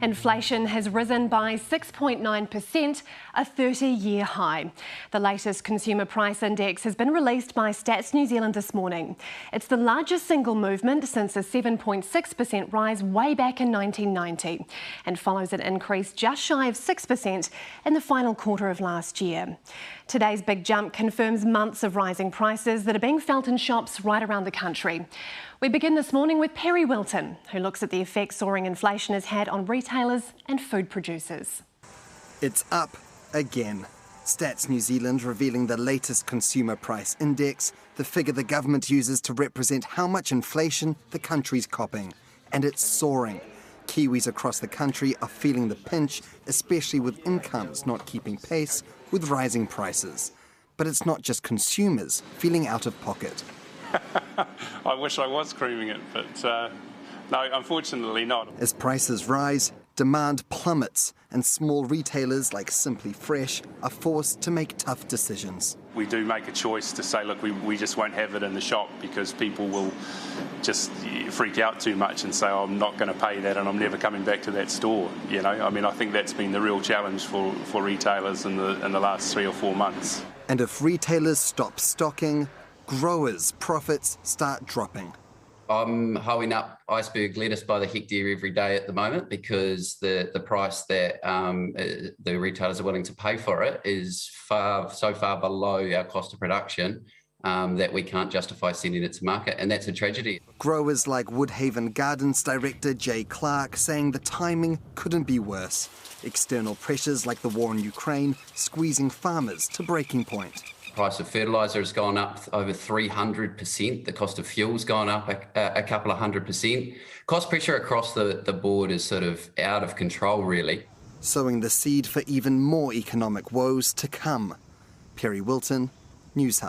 Inflation has risen by 6.9%, a 30-year high. The latest consumer price index has been released by Stats New Zealand this morning. It's the largest single movement since a 7.6% rise way back in 1990 and follows an increase just shy of 6% in the final quarter of last year. Today's big jump confirms months of rising prices that are being felt in shops right around the country. We begin this morning with Perry Wilton, who looks at the effects soaring inflation has had on retailers and food producers. It's up again. Stats New Zealand revealing the latest consumer price index, the figure the government uses to represent how much inflation the country's copping. And it's soaring. Kiwis across the country are feeling the pinch, especially with incomes not keeping pace with rising prices. But it's not just consumers feeling out of pocket. I wish I was creaming it, but no, unfortunately not. As prices rise, demand plummets, and small retailers like Simply Fresh are forced to make tough decisions. We do make a choice to say, look, we just won't have it in the shop because people will just freak out too much and say, oh, I'm not going to pay that and I'm never coming back to that store. You know, I mean, I think that's been the real challenge for retailers in the last 3 or 4 months. And if retailers stop stocking, growers' profits start dropping. I'm hoeing up iceberg lettuce by the hectare every day at the moment because the price that the retailers are willing to pay for it is so far below our cost of production that we can't justify sending it to market, and that's a tragedy. Growers like Woodhaven Gardens director Jay Clark saying the timing couldn't be worse. External pressures like the war in Ukraine squeezing farmers to breaking point. Price of fertiliser has gone up over 300%. The cost of fuel's gone up a couple of 100%. Cost pressure across the board is sort of out of control, really. Sowing the seed for even more economic woes to come. Perry Wilton, Newshub.